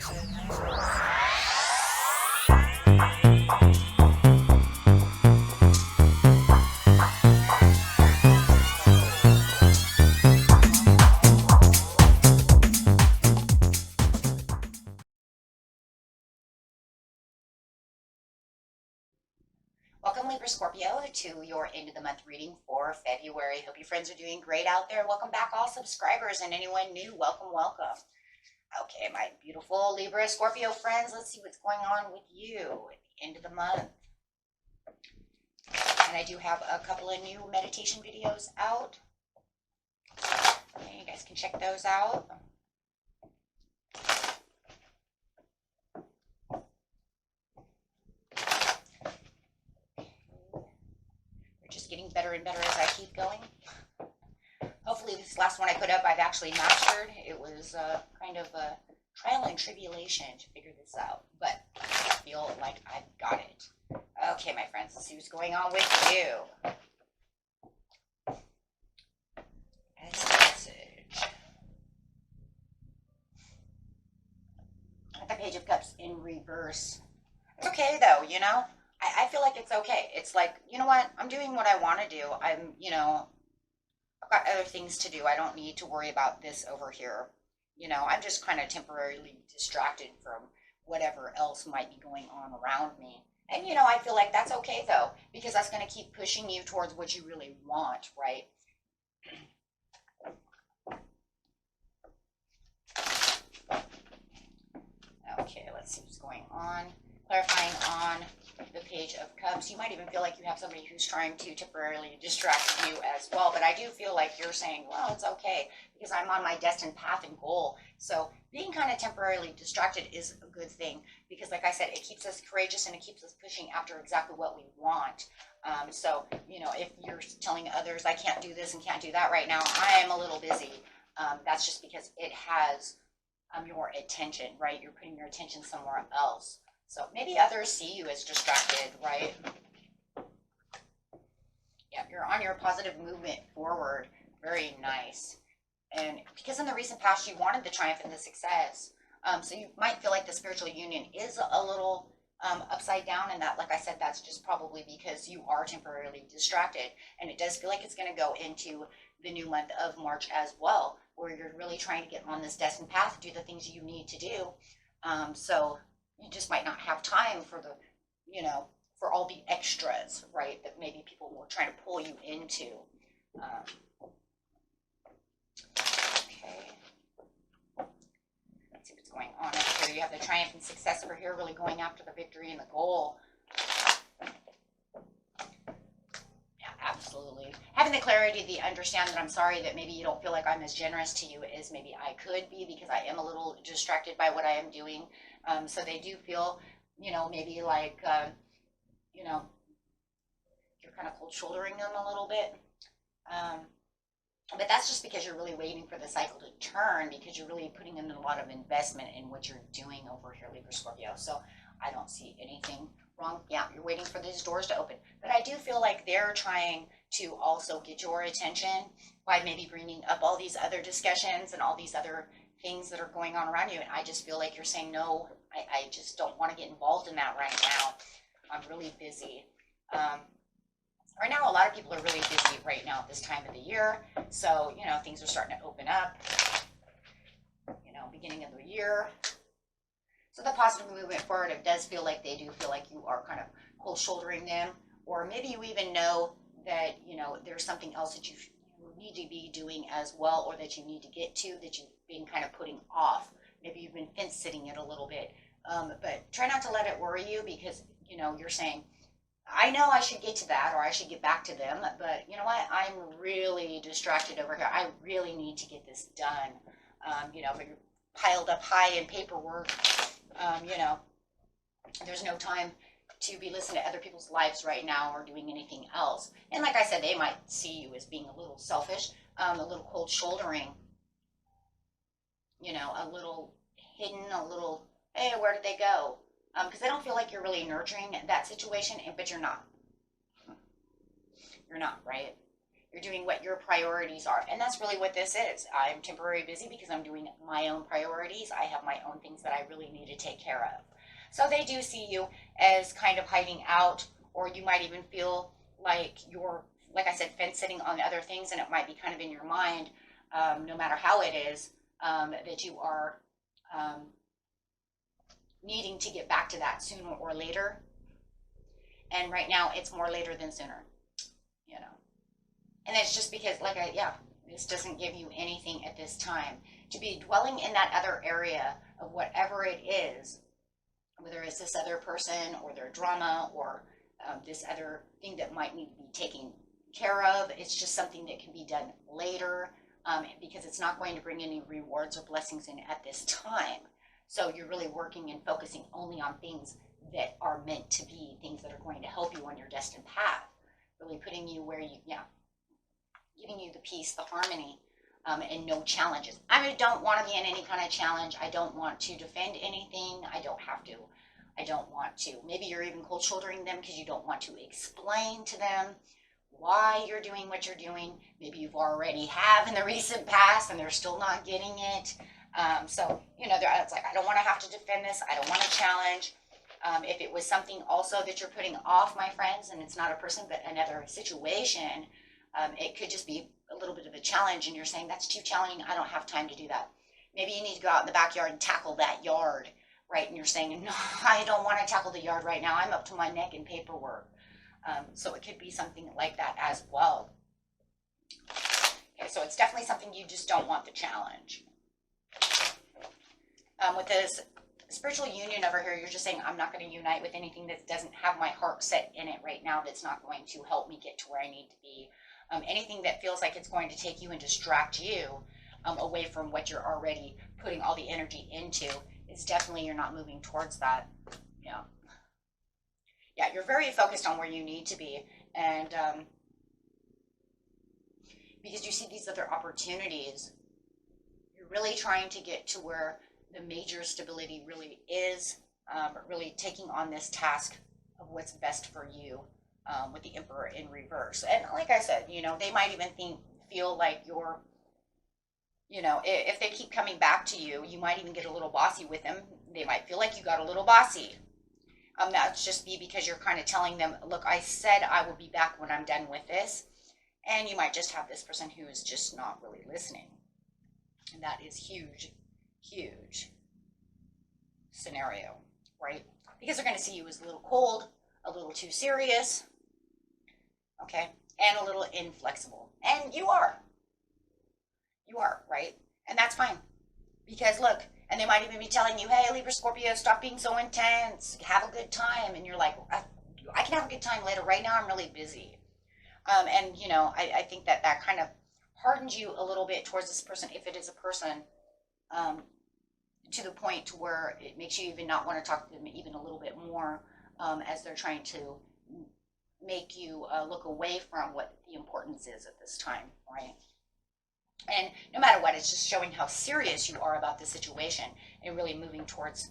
Welcome, Libra Scorpio, to your end of the month reading for February. Hope you friends are doing great out there. Welcome back, all subscribers, and anyone new. Welcome, welcome. Okay, my beautiful Libra Scorpio friends, let's see what's going on with you at the end of the month. And I do have a couple of new meditation videos out. Okay, you guys can check those out. Getting better and better as I keep going. Hopefully this last one I put up I've actually mastered. It was kind of a trial and tribulation to figure this out, but I feel like I've got it. Okay, my friends, let's see what's going on with you. As a message. The Page of Cups in reverse. It's okay though, you know? I feel like it's okay. It's like, you know what? I'm doing what I want to do. I've got other things to do. I don't need to worry about this over here. I'm just kind of temporarily distracted from whatever else might be going on around me. And, I feel like that's okay, though, because that's going to keep pushing you towards what you really want, right? Okay, let's see what's going on. Clarifying on the Page of Cups. You might even feel like you have somebody who's trying to temporarily distract you as well. But I do feel like you're saying, well, it's okay because I'm on my destined path and goal. So being kind of temporarily distracted is a good thing because, like I said, it keeps us courageous and it keeps us pushing after exactly what we want. So, if you're telling others, I can't do this and can't do that right now, I am a little busy. That's just because it has your attention, right? You're putting your attention somewhere else. So maybe others see you as distracted, right? Yeah, you're on your positive movement forward. Very nice. And because in the recent past you wanted the triumph and the success, so you might feel like the spiritual union is a little upside down, and that, like I said, that's just probably because you are temporarily distracted. And it does feel like it's going to go into the new month of March as well, where you're really trying to get on this destined path, do the things you need to do. So you just might not have time for the, for all the extras, right, that maybe people were trying to pull you into. Okay. Let's see what's going on up here. You have the triumph and success for here, really going after the victory and the goal. Yeah, absolutely. Having the clarity, the understand that I'm sorry that maybe you don't feel like I'm as generous to you as maybe I could be because I am a little distracted by what I am doing. So they do feel, maybe like, you're kind of cold shouldering them a little bit. But that's just because you're really waiting for the cycle to turn because you're really putting in a lot of investment in what you're doing over here, Libra Scorpio. So I don't see anything wrong. Yeah, you're waiting for these doors to open. But I do feel like they're trying to also get your attention by maybe bringing up all these other discussions and all these other things that are going on around you. And I just feel like you're saying, no, I just don't want to get involved in that right now. I'm really busy. Right now, a lot of people are really busy right now at this time of the year. So, things are starting to open up, beginning of the year. So the positive movement forward, it does feel like they do feel like you are kind of cold shouldering them. Or maybe you even know that, there's something else that you need to be doing as well, or that you need to get to that you've been kind of putting off. Maybe you've been fence sitting it a little bit. But try not to let it worry you because, you're saying, I know I should get to that or I should get back to them, but you know what? I'm really distracted over here. I really need to get this done. But you're piled up high in paperwork. There's no time to be listening to other people's lives right now or doing anything else. And like I said, they might see you as being a little selfish, a little cold shouldering, a little hidden, a little, hey, where did they go? Because they don't feel like you're really nurturing that situation, but you're not. You're not, right? You're doing what your priorities are. And that's really what this is. I'm temporarily busy because I'm doing my own priorities. I have my own things that I really need to take care of. So they do see you as kind of hiding out, or you might even feel like you're, like I said, fence sitting on other things, and it might be kind of in your mind, no matter how it is, that you are needing to get back to that sooner or later. And right now, it's more later than sooner, you know. And it's just because, this doesn't give you anything at this time. To be dwelling in that other area of whatever it is, whether it's this other person or their drama or this other thing that might need to be taken care of, it's just something that can be done later, because it's not going to bring any rewards or blessings in at this time. So you're really working and focusing only on things that are meant to be, things that are going to help you on your destined path, really putting you where you, giving you the peace, the harmony, and no challenges. I don't want to be in any kind of challenge. I don't want to defend anything. I don't have to. I don't want to. Maybe you're even cold shouldering them because you don't want to explain to them why you're doing what you're doing. Maybe you've already have in the recent past and they're still not getting it. So, it's like, I don't want to have to defend this. I don't want to challenge. If it was something also that you're putting off, my friends, and it's not a person but another situation, it could just be a little bit of a challenge, and you're saying, that's too challenging, I don't have time to do that. Maybe you need to go out in the backyard and tackle that yard, right? And you're saying, no, I don't want to tackle the yard right now. I'm up to my neck in paperwork. So it could be something like that as well. Okay, so it's definitely something you just don't want the challenge. With this spiritual union over here, you're just saying, I'm not going to unite with anything that doesn't have my heart set in it right now, that's not going to help me get to where I need to be. Anything that feels like it's going to take you and distract you away from what you're already putting all the energy into, is definitely, you're not moving towards that. Yeah, you're very focused on where you need to be, and because you see these other opportunities, you're really trying to get to where the major stability really is, but really taking on this task of what's best for you, with the Emperor in reverse. And like I said, they might even feel like you're, if they keep coming back to you, you might even get a little bossy with them. They might feel like you got a little bossy. That's just be because you're kind of telling them, look, I said I will be back when I'm done with this. And you might just have this person who is just not really listening. And that is huge, huge scenario, right? Because they're going to see you as a little cold, a little too serious, okay, and a little inflexible. And you are, right? And that's fine. Because look, and they might even be telling you, hey, Libra, Scorpio, stop being so intense, have a good time. And you're like, I can have a good time later. Right now, I'm really busy. And, I think that kind of hardens you a little bit towards this person, if it is a person, to the point to where it makes you even not want to talk to them even a little bit more, as they're trying to make you look away from what the importance is at this time, right? And no matter what, it's just showing how serious you are about the situation and really moving towards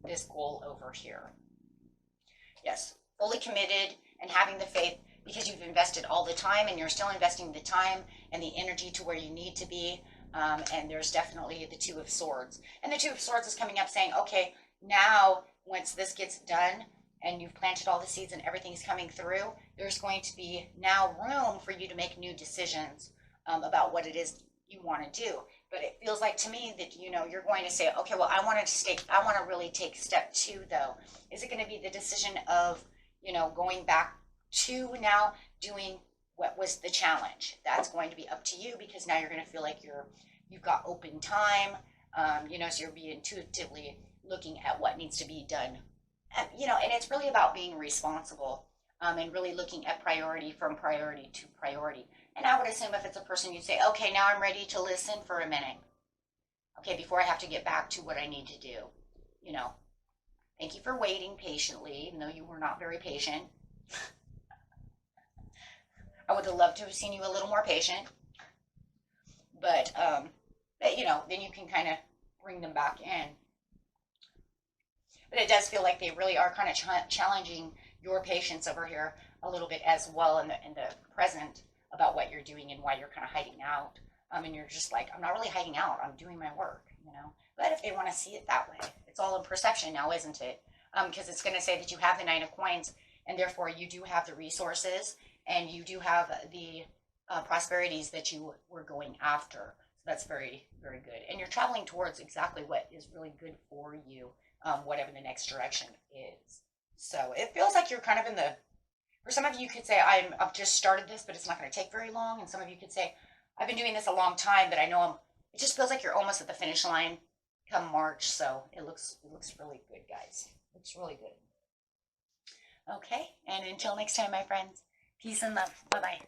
this goal over here. Yes, fully committed and having the faith, because you've invested all the time and you're still investing the time and the energy to where you need to be. And there's definitely the Two of Swords. And the Two of Swords is coming up saying, okay, now once this gets done and you've planted all the seeds and everything's coming through, there's going to be now room for you to make new decisions about what it is you want to do. But it feels like to me that, you're going to say, okay, well, I want to really take step 2 though. Is it going to be the decision of, going back to now doing what was the challenge? That's going to be up to you, because now you're going to feel like you've got open time, so you'll be intuitively looking at what needs to be done. And it's really about being responsible, and really looking at priority from priority to priority. And I would assume if it's a person, you'd say, okay, now I'm ready to listen for a minute. Okay, before I have to get back to what I need to do. Thank you for waiting patiently, even though you were not very patient. I would have loved to have seen you a little more patient. But, then you can kind of bring them back in. But it does feel like they really are kind of challenging your patience over here, a little bit as well in the present about what you're doing and why you're kind of hiding out. And you're just like, I'm not really hiding out. I'm doing my work, you know. But if they want to see it that way, it's all in perception now, isn't it? Because it's going to say that you have the Nine of Coins, and therefore you do have the resources, and you do have the prosperities that you were going after. So that's very, very good. And you're traveling towards exactly what is really good for you, whatever the next direction is. So it feels like you're kind of in the, for some of you, you could say, I've just started this, but it's not going to take very long. And some of you could say, I've been doing this a long time, but I know it just feels like you're almost at the finish line come March. So it looks really good, guys. Looks really good. Okay. And until next time, my friends, peace and love. Bye-bye.